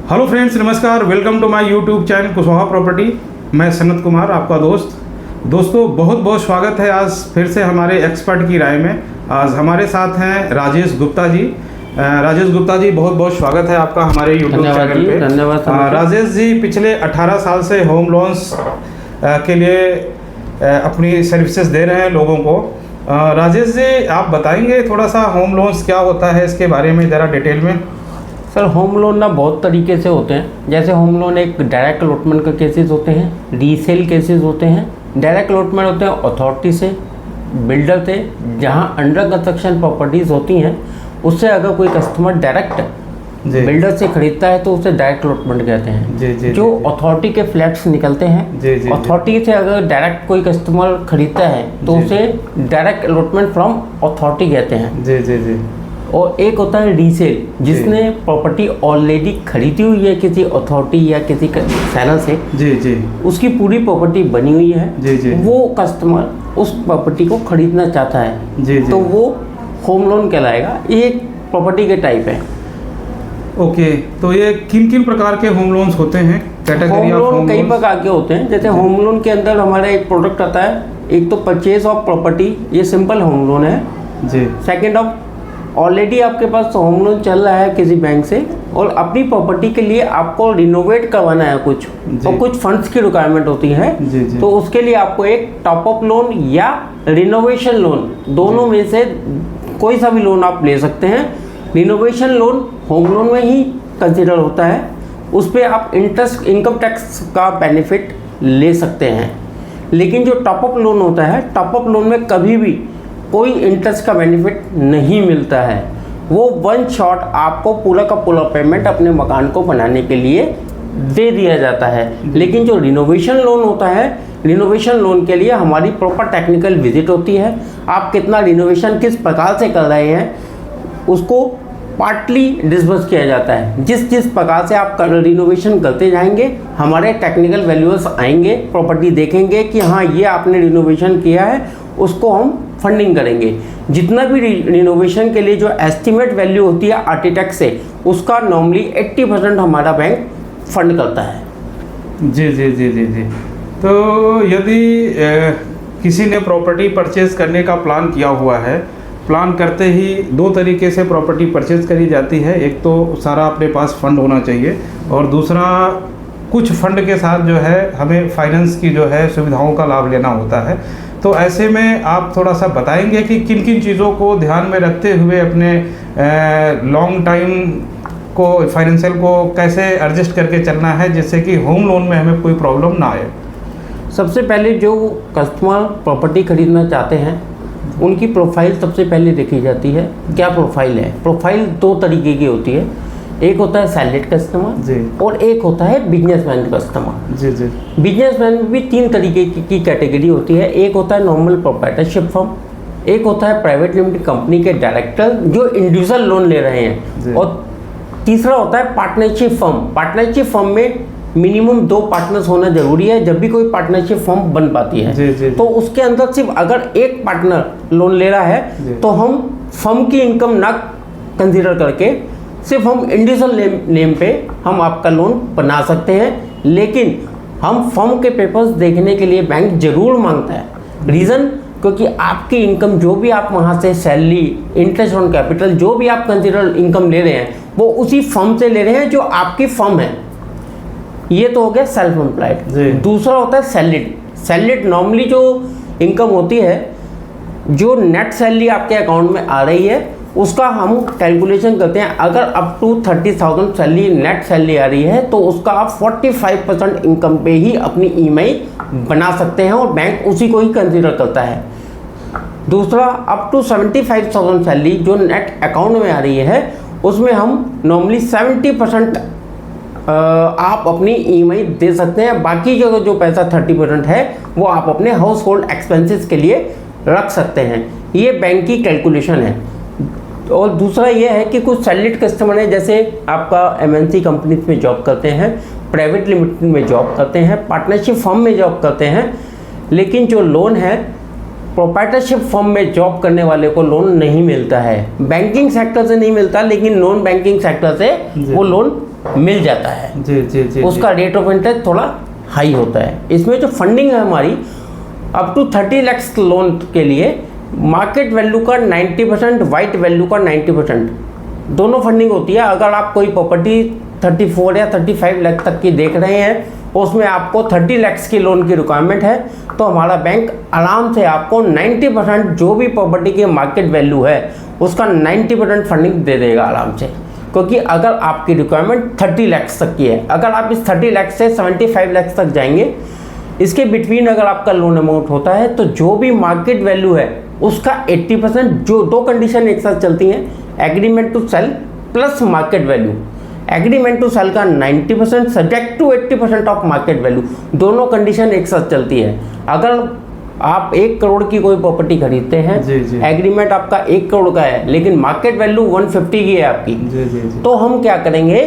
Hello friends, नमस्कार। Welcome to my YouTube channel Kushwaha property. मैं सनत कुमार, आपका दोस्तों बहुत बहुत स्वागत है आज फिर से हमारे एक्सपर्ट की राय में। आज हमारे साथ हैं राजेश गुप्ता जी। राजेश गुप्ता जी, बहुत बहुत स्वागत है आपका हमारे यूट्यूब चैनल पे। धन्यवाद। राजेश जी पिछले 18 साल से होम लोन्स के लिए अपनी सर्विसेज दे रहे हैं लोगों को। राजेश जी, आप बताएंगे थोड़ा सा होम लोन्स क्या होता है, इसके बारे में ज़रा डिटेल में। सर, होम लोन ना बहुत तरीके से होते हैं। जैसे होम लोन एक डायरेक्ट अलॉटमेंट का केसेस होते हैं, रीसेल केसेस होते हैं। डायरेक्ट अलॉटमेंट होते हैं अथॉरिटी से, बिल्डर से, जहां अंडर कंस्ट्रक्शन प्रॉपर्टीज़ होती हैं उससे अगर कोई कस्टमर डायरेक्ट बिल्डर से खरीदता है तो उसे डायरेक्ट अलॉटमेंट कहते हैं। जो अथॉरिटी के फ्लैट्स निकलते हैं, अथॉरिटी से अगर डायरेक्ट कोई कस्टमर खरीदता है तो उसे डायरेक्ट अलॉटमेंट फ्रॉम अथॉरिटी कहते हैं। और एक होता है रीसेल, जिसने प्रॉपर्टी ऑलरेडी खरीदी हुई है किसी अथॉरिटी या किसी सेलर से, उसकी पूरी प्रॉपर्टी बनी हुई है, वो कस्टमर उस प्रॉपर्टी को खरीदना चाहता है, तो वो होम लोन कहलाएगा। ये एक प्रॉपर्टी के टाइप है। ओके, तो ये किन किन प्रकार के होम लोन्स होते हैं? कैटेगरी ऑफ होम लोन कई प्रकार के होते हैं। जैसे होम लोन के अंदर हमारा एक प्रोडक्ट आता है, एक तो परचेज ऑफ प्रॉपर्टी, ये सिंपल होम लोन है जी। सेकेंड ऑफ ऑलरेडी आपके पास होम लोन चल रहा है किसी बैंक से और अपनी प्रॉपर्टी के लिए आपको रिनोवेट करवाना है कुछ, और कुछ फंड्स की रिक्वायरमेंट होती है, तो उसके लिए आपको एक टॉप अप लोन या रिनोवेशन लोन, दोनों में से कोई सा भी लोन आप ले सकते हैं। रिनोवेशन लोन होम लोन में ही कंसिडर होता है, उस पर आप इंटरेस्ट इनकम टैक्स का बेनिफिट ले सकते हैं। लेकिन जो टॉप अप लोन होता है, टॉप अप लोन में कभी भी कोई इंटरेस्ट का बेनिफिट नहीं मिलता है। वो वन शॉट आपको पूरा का पूरा पेमेंट अपने मकान को बनाने के लिए दे दिया जाता है। लेकिन जो रिनोवेशन लोन होता है, रिनोवेशन लोन के लिए हमारी प्रॉपर टेक्निकल विजिट होती है। आप कितना रिनोवेशन किस प्रकार से कर रहे हैं उसको पार्टली डिस्बर्स किया जाता है। जिस जिस प्रकार से आप रिनोवेशन करते जाएंगे, हमारे टेक्निकल वैल्यूअर्स आएंगे, प्रॉपर्टी देखेंगे कि हाँ ये आपने रिनोवेशन किया है, उसको हम फंडिंग करेंगे। जितना भी रिनोवेशन के लिए जो एस्टिमेट वैल्यू होती है आर्किटेक्ट से, उसका नॉर्मली 80% हमारा बैंक फंड करता है। जी जी जी जी जी। तो यदि किसी ने प्रॉपर्टी परचेज करने का प्लान किया हुआ है, प्लान करते ही दो तरीके से प्रॉपर्टी परचेज करी जाती है। एक तो सारा अपने पास फंड होना चाहिए, और दूसरा कुछ फंड के साथ जो है हमें फाइनेंस की जो है सुविधाओं का लाभ लेना होता है। तो ऐसे में आप थोड़ा सा बताएंगे कि किन किन चीज़ों को ध्यान में रखते हुए अपने लॉन्ग टाइम को, फाइनेंशियल को कैसे एडजस्ट करके चलना है, जिससे कि होम लोन में हमें कोई प्रॉब्लम ना आए। सबसे पहले जो कस्टमर प्रॉपर्टी खरीदना चाहते हैं उनकी प्रोफाइल सबसे पहले देखी जाती है। क्या प्रोफाइल है? प्रोफाइल दो तरीके की होती है, एक होता है सैलरीड कस्टमर और एक होता है बिजनेसमैन कस्टमर। जी जी। बिजनेसमैन में भी तीन तरीके की कैटेगरी होती है। एक होता है नॉर्मल प्रोप्राइटरशिप फर्म, एक होता है प्राइवेट लिमिटेड कंपनी के डायरेक्टर जो इंडिविजुअल लोन ले रहे हैं, और तीसरा होता है पार्टनरशिप फर्म। पार्टनरशिप फर्म में मिनिमम 2 पार्टनर्स होना जरूरी है जब भी कोई पार्टनरशिप फर्म बन पाती है। तो उसके अंदर सिर्फ अगर एक पार्टनर लोन ले रहा है तो हम फर्म की इनकम ना कंसिडर करके सिर्फ हम इंडिविजुअल नेम पे हम आपका लोन बना सकते हैं। लेकिन हम फर्म के पेपर्स देखने के लिए बैंक जरूर मांगता है। रीज़न, क्योंकि आपकी इनकम जो भी आप वहाँ से सैलरी, इंटरेस्ट ऑन कैपिटल, जो भी आप कंसिडर इनकम ले रहे हैं वो उसी फर्म से ले रहे हैं जो आपकी फर्म है। ये तो हो गया सेल्फ एम्प्लॉयड। दूसरा होता है सैलरीड। सैलरीड नॉर्मली जो इनकम होती है, जो नेट सैलरी आपके अकाउंट में आ रही है उसका हम कैलकुलेशन करते हैं। अगर up to 30,000 salary net salary आ रही है तो उसका आप 45% इनकम पे ही अपनी EMI बना सकते हैं और बैंक उसी को ही कंसिडर करता है। दूसरा, अप टू 75,000 सैलरी जो नेट अकाउंट में आ रही है उसमें हम नॉर्मली 70% आप अपनी EMI दे सकते हैं। बाकी जो पैसा 30% है वो आप अपने हाउस होल्ड एक्सपेंसेस के लिए रख सकते हैं। ये बैंक की कैलकुलेशन है। और दूसरा ये है कि कुछ सैलरीड कस्टमर हैं, जैसे आपका MNC कंपनीज में जॉब करते हैं, प्राइवेट लिमिटेड में जॉब करते हैं, पार्टनरशिप फर्म में जॉब करते हैं, लेकिन जो लोन है प्रोप्राइटरशिप फर्म में जॉब करने वाले को लोन नहीं मिलता है। बैंकिंग सेक्टर से नहीं मिलता, लेकिन नॉन बैंकिंग सेक्टर से वो लोन मिल जाता है। जी जी जी, उसका रेट ऑफ इंटरेस्ट थोड़ा हाई होता है। इसमें जो फंडिंग है हमारी अप टू 30 लाख लोन के लिए मार्केट वैल्यू का 90%, वाइट वैल्यू का 90% दोनों फंडिंग होती है। अगर आप कोई प्रॉपर्टी 34 या 35 लाख तक की देख रहे हैं, उसमें आपको 30 लाख की लोन की रिक्वायरमेंट है, तो हमारा बैंक आराम से आपको 90% जो भी प्रॉपर्टी की मार्केट वैल्यू है उसका 90% फंडिंग दे देगा आराम से। क्योंकि अगर आपकी रिक्वायरमेंट 30 लाख तक की है, अगर आप इस 30 लाख से 75 लाख तक जाएंगे, इसके बिटवीन अगर आपका लोन अमाउंट होता है, तो जो भी मार्केट वैल्यू है उसका 80%, जो दो कंडीशन एक साथ चलती हैं, agreement to sale plus market value. Agreement to sale का 90% subject to 80% of market value, दोनों कंडीशन एक साथ चलती है। अगर आप 1 करोड़ की कोई प्रॉपर्टी खरीदते हैं, एग्रीमेंट आपका 1 करोड़ का है लेकिन मार्केट वैल्यू 150 की है आपकी, तो हम क्या करेंगे,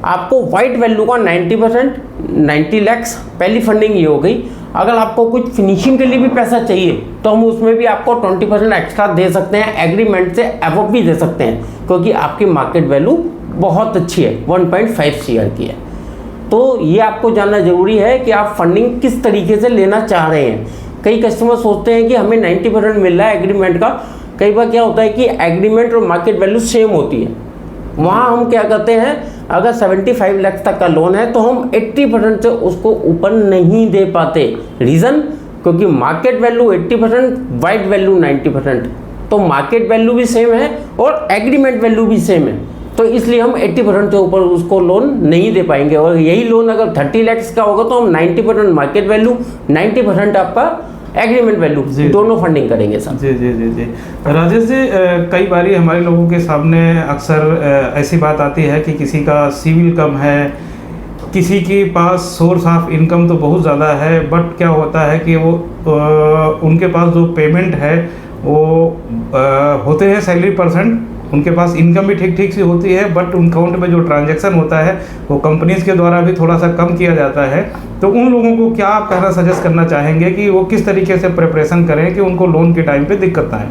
आपको वाइट वैल्यू का 90%, 90 लाख पहली फंडिंग ये हो गई। अगर आपको कुछ फिनिशिंग के लिए भी पैसा चाहिए तो हम उसमें भी आपको 20% एक्स्ट्रा दे सकते हैं, एग्रीमेंट से अबव भी दे सकते हैं, क्योंकि आपकी मार्केट वैल्यू बहुत अच्छी है, 1.5 CR की है। तो ये आपको जानना जरूरी है कि आप फंडिंग किस तरीके से लेना चाह रहे हैं। कई कस्टमर सोचते हैं कि हमें 90% मिल रहा है एग्रीमेंट का। कई बार क्या होता है कि एग्रीमेंट और मार्केट वैल्यू सेम होती है। वहाँ हम क्या करते हैं, अगर 75 लाख तक का लोन है तो हम 80% से उसको ऊपर नहीं दे पाते। रीज़न, क्योंकि मार्केट वैल्यू 80%, वाइट वैल्यू 90%, तो मार्केट वैल्यू भी सेम है और एग्रीमेंट वैल्यू भी सेम है, तो इसलिए हम 80% से ऊपर उसको लोन नहीं दे पाएंगे। और यही लोन अगर 30 लाख का होगा तो हम 90% मार्केट वैल्यू, 90% आपका एग्रीमेंट वैल्यू, दोनों फंडिंग करेंगे सर। जी जी जी जी राजेश जी, कई बारी हमारे लोगों के सामने अक्सर ऐसी बात आती है कि किसी का सिविल कम है, किसी के पास सोर्स ऑफ इनकम तो बहुत ज़्यादा है, बट क्या होता है कि वो उनके पास जो पेमेंट है वो होते हैं सैलरी परसेंट, उनके पास इनकम भी ठीक ठीक सी होती है, बट उन अकाउंट में जो ट्रांजैक्शन होता है वो कंपनीज के द्वारा भी थोड़ा सा कम किया जाता है। तो उन लोगों को क्या आप कहना सजेस्ट करना चाहेंगे कि वो किस तरीके से प्रिपरेशन करें कि उनको लोन के टाइम पे दिक्कत ना आए?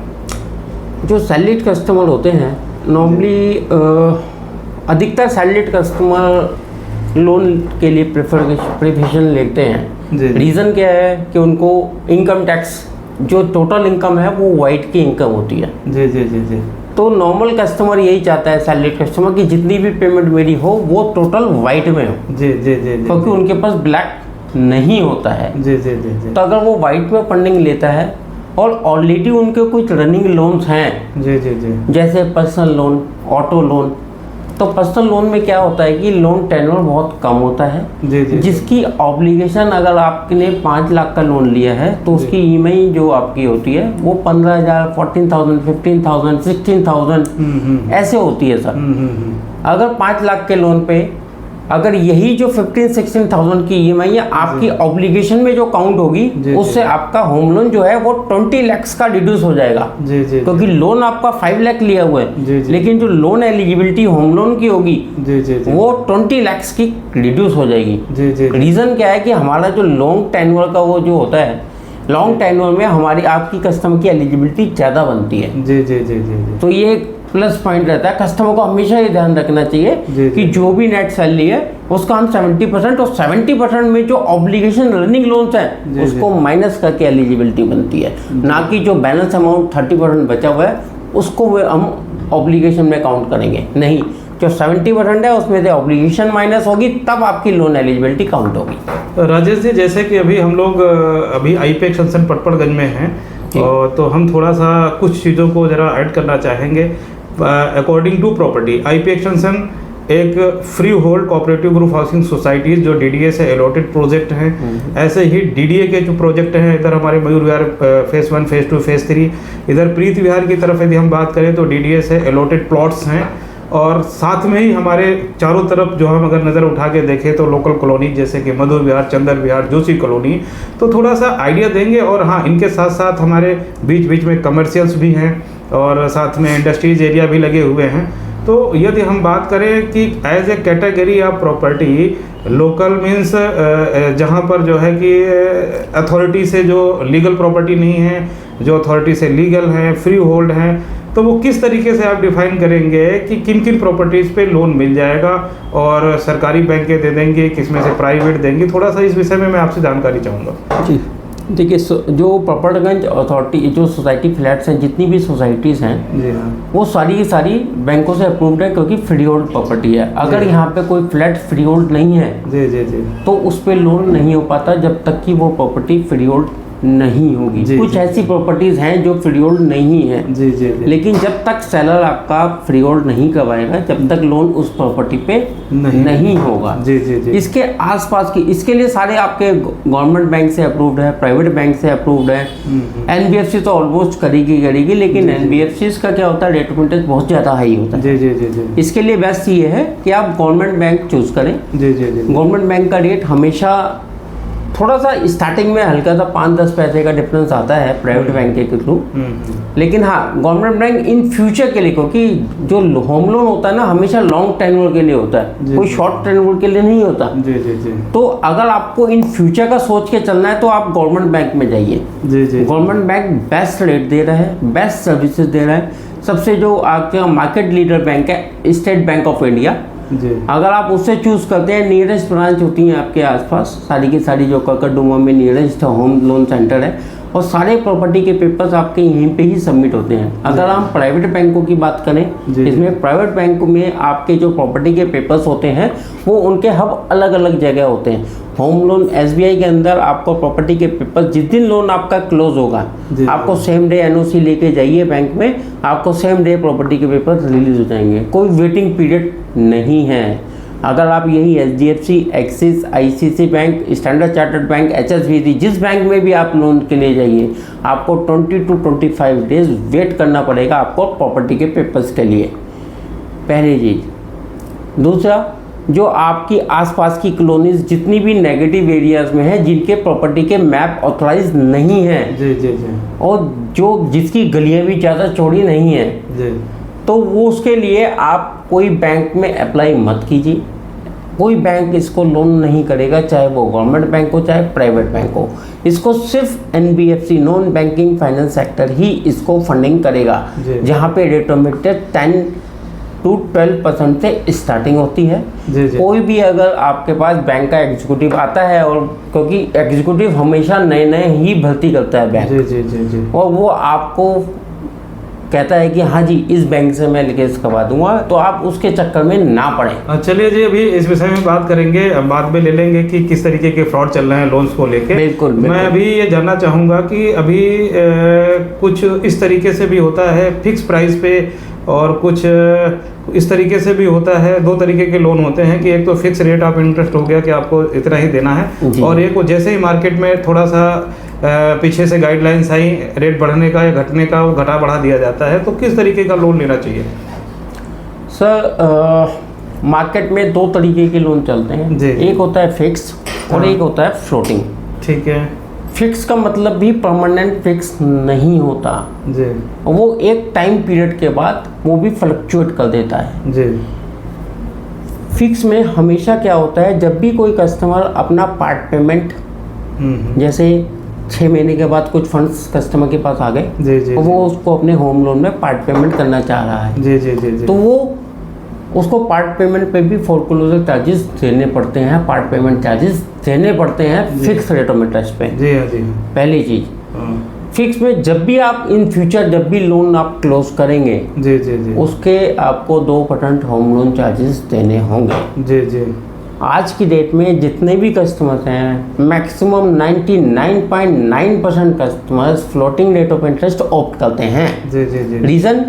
जो सैलरीड कस्टमर होते हैं नॉर्मली, अधिकतर सैलरीड कस्टमर लोन के लिए प्रिपरेशन लेते हैं। रीज़न क्या है कि उनको इनकम टैक्स, जो टोटल इनकम है वो वाइट की इनकम होती है। जी जी जी जी तो नॉर्मल कस्टमर यही चाहता है, सैलरीड कस्टमर, कि जितनी भी पेमेंट मेरी हो वो टोटल वाइट में हो। जी जी जी क्योंकि उनके पास ब्लैक नहीं होता है। जी जी जी जी तो अगर वो वाइट में फंडिंग लेता है और ऑलरेडी उनके कुछ रनिंग लोन्स हैं, जी जी जी जैसे पर्सनल लोन, ऑटो लोन, तो पर्सनल लोन में क्या होता है कि लोन टेन्योर बहुत कम होता है। जी जी जिसकी ऑब्लिगेशन, अगर आपने 5 लाख का लोन लिया है तो उसकी ईएमआई जो आपकी होती है वो 15,000, 14,000, 15,000, 16,000 ऐसे होती है सर। अगर 5 लाख के लोन पे अगर यही जो 15-16,000 की ईएमआई है आपकी ऑब्लिगेशन में जो काउंट होगी, उससे आपका होम लोन जो है वो 20 लाख का रिड्यूस हो जाएगा। जी जी क्योंकि लोन आपका 5 लाख लिया हुआ है, जी जी लेकिन जो लोन एलिजिबिलिटी होम लोन की होगी जी जी जी वो 20 लाख की रिड्यूस हो जाएगी। जी जी रीज़न क्या है कि हमारा जो लॉन्ग टेन्योर का वो जो होता है, लॉन्ग टेन्योर में हमारी आपकी कस्टमर की एलिजिबिलिटी ज़्यादा बनती है। जी जी जी जी तो ये प्लस पॉइंट रहता है। कस्टमर को हमेशा ये ध्यान रखना चाहिए कि जो भी नेट सैलरी है उसका हम 70% और 70% में जो ऑब्लिगेशन रनिंग लोन्स हैं उसको माइनस करके एलिजिबिलिटी बनती है, ना कि जो बैलेंस अमाउंट 30% बचा हुआ है उसको हम ऑब्लिगेशन में काउंट करेंगे। नहीं, जो 70% है उसमें से ऑब्लिगेशन माइनस होगी, तब आपकी लोन एलिजिबिलिटी काउंट होगी। राजेश जी, जैसे कि अभी हम लोग IPA एक्सटेंशन पटपड़गंज में हैं, तो हम थोड़ा सा कुछ चीज़ों को ज़रा ऐड करना चाहेंगे। According to property, IPA extension एक freehold cooperative group housing societies जो DDA से अलॉटेड प्रोजेक्ट हैं। ऐसे ही DDA के जो प्रोजेक्ट हैं, इधर हमारे Mayur Vihar phase 1, phase 2, phase 3, इधर प्रीत विहार की तरफ यदि हम बात करें तो DDA से अलॉटेड प्लॉट्स हैं। और साथ में ही हमारे चारों तरफ जो हम अगर नज़र उठा के देखें तो लोकल कॉलोनी जैसे कि मधुर विहार, चंदन विहार, जोशी कॉलोनी, तो थोड़ा सा आइडिया देंगे। और हाँ, इनके साथ साथ हमारे बीच बीच में कमर्शियल्स भी हैं और साथ में इंडस्ट्रीज एरिया भी लगे हुए हैं। तो यदि हम बात करें कि as a category of property, local means जहाँ पर जो है कि अथॉरिटी से जो लीगल प्रॉपर्टी नहीं है, जो अथॉरिटी से लीगल हैं, फ्री होल्ड हैं, तो वो किस तरीके से आप डिफाइन करेंगे कि किन किन प्रॉपर्टीज़ पे लोन मिल जाएगा और सरकारी बैंकें दे देंगे, किस में से प्राइवेट देंगी, थोड़ा सा इस विषय में मैं आपसे जानकारी चाहूँगा। जी देखिए, जो प्रॉपर्टीगंज अथॉरिटी, जो सोसाइटी फ्लैट्स हैं, जितनी भी सोसाइटीज़ हैं, जी हाँ, वो सारी की सारी बैंकों से अप्रूव्ड है, क्योंकि फ्री होल्ड प्रॉपर्टी है। अगर जी। यहाँ पे कोई फ्लैट फ्री होल्ड नहीं है जी जी जी तो उस पर लोन नहीं हो पाता जब तक कि वो प्रॉपर्टी फ्री होल्ड नहीं होगी। जी, कुछ जी, ऐसी प्रॉपर्टीज़ हैं जो फ्री होल्ड नहीं है, जी जी जी लेकिन जब तक सेलर आपका फ्री होल्ड नहीं करवाएगा जब तक लोन उस प्रॉपर्टी पे नहीं होगा। जी जी जी इसके आसपास की, इसके लिए सारे आपके गवर्नमेंट बैंक से अप्रूव्ड है, प्राइवेट बैंक से अप्रूव्ड है। एनबीएफसी तो ऑलमोस्ट करेगी, लेकिन एनबीएफसी का क्या होता है, रेट ऑफ इंटरेस्ट बहुत ज़्यादा हाई होता है। जी जी जी जी इसके लिए बेस्ट ये है कि आप गवर्नमेंट बैंक चूज़ करें। जी जी जी गवर्नमेंट बैंक का रेट हमेशा थोड़ा सा स्टार्टिंग में हल्का सा 5-10 पैसे का डिफरेंस आता है प्राइवेट बैंक के थ्रू, लेकिन हाँ गवर्नमेंट बैंक इन फ्यूचर के लिए, क्योंकि जो होम लोन होता है ना हमेशा लॉन्ग टेन्योर के लिए होता है, कोई शॉर्ट टेन्योर के लिए नहीं होता। जी जी जी तो अगर आपको इन फ्यूचर का सोच के चलना है तो आप गवर्नमेंट बैंक में जाइए। जी जी गवर्नमेंट बैंक बेस्ट रेट दे रहा है, बेस्ट सर्विसेज दे रहा है। सबसे जो आपका मार्केट लीडर बैंक है स्टेट बैंक ऑफ इंडिया, जी अगर आप उससे चूज़ करते हैं, नियरेस्ट ब्रांच होती हैं आपके आसपास, सारी की सारी जो ककरडुमा में नियरेस्ट होम लोन सेंटर है, और सारे प्रॉपर्टी के पेपर्स आपके यहीं पे ही सबमिट होते हैं। अगर हम प्राइवेट बैंकों की बात करें, इसमें प्राइवेट बैंक में आपके जो प्रॉपर्टी के पेपर्स होते हैं वो उनके हब अलग अलग जगह होते हैं। होम लोन एसबीआई के अंदर आपको प्रॉपर्टी के पेपर, जिस दिन लोन आपका क्लोज होगा आपको सेम डे एनओसी लेके जाइए बैंक में, आपको सेम डे प्रॉपर्टी के पेपर रिलीज हो जाएंगे, कोई वेटिंग पीरियड नहीं है। अगर आप यही HDFC, axis, ICICI bank, standard chartered bank, HSBC, जिस बैंक में भी आप लोन के लिए जाइए, आपको 20 to 25 डेज वेट करना पड़ेगा आपको प्रॉपर्टी के पेपर्स के लिए, पहली चीज़। दूसरा, जो आपकी आसपास की कॉलोनीज जितनी भी नेगेटिव एरियाज में है, जिनके प्रॉपर्टी के मैप ऑथराइज नहीं है, जी जी जी और जो जिसकी गलियां भी ज़्यादा चौड़ी नहीं है, जी तो वो उसके लिए आप कोई बैंक में अप्लाई मत कीजिए। कोई बैंक इसको लोन नहीं करेगा, चाहे वो गवर्नमेंट बैंक हो चाहे प्राइवेट बैंक हो। इसको सिर्फ NBFC, non banking finance sector ही इसको फंडिंग करेगा, जहाँ पे रेट ऑफ इंटरेस्ट 10 to 12% से स्टार्टिंग होती है। जी जी कोई भी अगर आपके पास बैंक का एग्जीक्यूटिव आता है, और क्योंकि एग्जीक्यूटिव हमेशा नए नए ही भर्ती करता है बैंक, जी जी जी जी और वो आपको कहता है कि हाँ जी इस बैंक से मैं केस करवा दूंगा, तो आप उसके चक्कर में ना पड़े। चलिए जी, अभी इस विषय में बात करेंगे, बाद में ले लेंगे कि किस तरीके के फ्रॉड चल रहे हैं लोन्स को लेके। बिल्कुल, मैं अभी ये जानना चाहूँगा कि अभी कुछ इस तरीके से भी होता है फिक्स प्राइस पे, और कुछ इस तरीके से भी होता है। दो तरीके के लोन होते हैं कि एक तो फिक्स रेट ऑफ इंटरेस्ट हो गया कि आपको इतना ही देना है, और एक वो जैसे ही मार्केट में थोड़ा सा पीछे से गाइडलाइंस आई रेट बढ़ने का या घटने का, वो घटा बढ़ा दिया जाता है। तो किस तरीके का लोन लेना चाहिए? सर मार्केट में दो तरीके के लोन चलते हैं, एक होता है फिक्स और एक होता है फ्लोटिंग। ठीक है। फिक्स का मतलब भी परमानेंट फिक्स नहीं होता जी, वो एक टाइम पीरियड के बाद वो भी फ्लक्चुएट कर देता है जी। फिक्स में हमेशा क्या होता है, जब भी कोई कस्टमर अपना पार्ट पेमेंट, जैसे 6 महीने के बाद कुछ फंड्स कस्टमर के पास आ गए, जी जी, तो वो उसको अपने होम लोन में पार्ट पेमेंट करना चाह रहा है, जी जी जी जी, तो वो उसको पार्ट पेमेंट पे भी फोरक्लोजर चार्जेस देने पड़ते हैं, पार्ट पेमेंट चार्जेस देने पड़ते हैं फिक्स रेट ऑफ इंटरेस्ट पे। जी हाँ जी। पहली चीज़, फिक्स में जब भी आप इन फ्यूचर जब भी लोन आप क्लोज करेंगे, जी जी जी, उसके आपको 2% होम लोन चार्जेस देने होंगे। जी जी। आज की डेट में जितने भी कस्टमर्स हैं, maximum 99.9% customers floating rate of interest opt करते हैं। जी जी जी। रीज़न,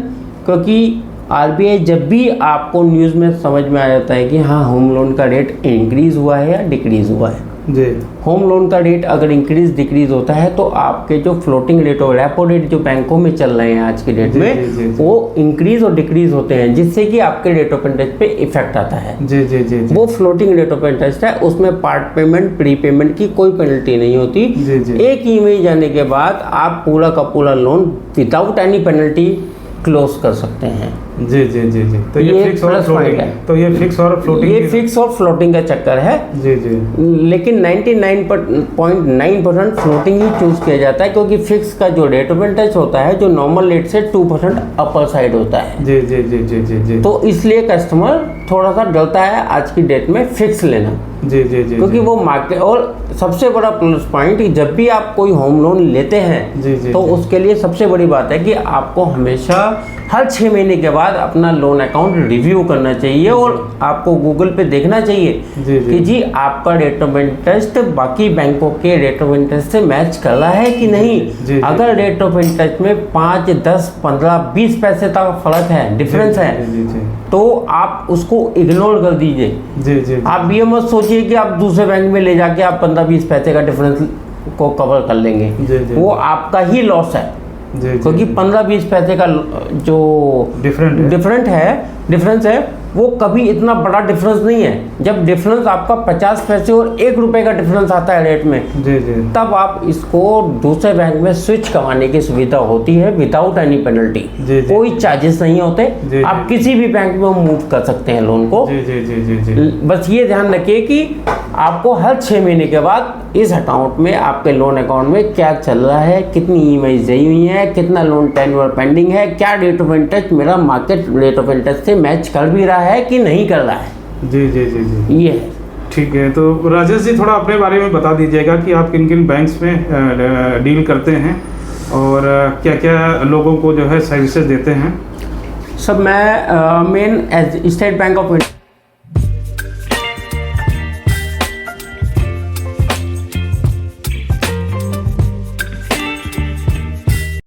क्योंकि आरबीआई जब भी आपको न्यूज़ में समझ में आ जाता है कि हाँ होम लोन का रेट इंक्रीज़ हुआ है या डिक्रीज़ हुआ है, जी, होम लोन का रेट अगर इंक्रीज डिक्रीज होता है तो आपके जो फ्लोटिंग रेट और रेपो रेट जो बैंकों में चल रहे हैं आज की डेट में, जी, जी, जी। वो इंक्रीज और डिक्रीज होते हैं, जिससे कि आपके रेट ऑफ इंटरेस्ट पे इफेक्ट आता है। जी जी जी जी। वो फ्लोटिंग रेट ऑफ इंटरेस्ट है, उसमें पार्ट पेमेंट प्री पेमेंट की कोई पेनल्टी नहीं होती। जी, जी। एक ईएमआई जाने के बाद आप पूरा का पूरा loan without any penalty close कर सकते हैं। जी जी जी जी। तो ये फिक्स और प्लस फ्लोटिंग पॉइंट है। है। तो ये फिक्स और फ्लोटिंग ये फिक्स और फ्लोटिंग का चक्कर है। जी जी। लेकिन 99.9% फ्लोटिंग ही चूज किया जाता है, क्योंकि फिक्स का जो रेट ऑफ इंटरेस्ट होता है जो नॉर्मल रेट से 2% अपर साइड होता है। जी जी जी जी जी जी। तो इसलिए कस्टमर थोड़ा सा डरता है आज की डेट में फिक्स लेना, जी जी जी। क्योंकि वो मार्केट। और सबसे बड़ा प्लस पॉइंट, जब भी आप कोई होम लोन लेते हैं जी जी तो जी। उसके लिए सबसे बड़ी बात है कि आपको हमेशा हर 6 महीने के बाद अपना लोन अकाउंट रिव्यू करना चाहिए और आपको गूगल पे देखना चाहिए जी जी। कि जी आपका रेट ऑफ इंटरेस्ट बाकी बैंकों के रेट ऑफ इंटरेस्ट से मैच कर रहा है कि नहीं। जी। अगर रेट ऑफ इंटरेस्ट में 5, 10, 15, 20 पैसे तक फर्क है, डिफरेंस है, जी जी तो आप उसको इग्नोर कर दीजिए। जी जी। आप ये मत सोचिए कि आप दूसरे बैंक में ले जाके आप 15-20 पैसे का डिफरेंस को कवर कर लेंगे। जी जी। वो आपका ही लॉस है, जी जी। क्योंकि 15-20 पैसे का जो डिफरेंस है वो कभी इतना बड़ा डिफरेंस नहीं है। जब डिफरेंस आपका 50 पैसे और 1 रुपए का डिफरेंस आता है रेट में, जी जी। तब आप इसको दूसरे बैंक में स्विच करवाने की सुविधा होती है विदाउट एनी पेनल्टी। जी जी। कोई चार्जेस नहीं होते, जी आप जी। किसी भी बैंक में मूव कर सकते हैं लोन को। जी जी जी जी जी। बस ये ध्यान रखिए कि आपको हर 6 महीने के बाद इस अकाउंट में, आपके लोन अकाउंट में क्या चल रहा है, कितनी ईएमआई दी हुई है, कितना लोन टेन्योर पेंडिंग है, क्या रेट ऑफ इंटरेस्ट मेरा मार्केट रेट ऑफ इंटरेस्ट से मैच कर भी रहा है कि नहीं कर रहा है। जी जी जी जी। ये है। ठीक है, तो राजेश जी थोड़ा अपने बारे में बता दीजिएगा कि आप किन किन बैंक्स में डील करते हैं और क्या क्या लोगों को जो है सर्विसेज देते हैं। सब मैं main state bank of India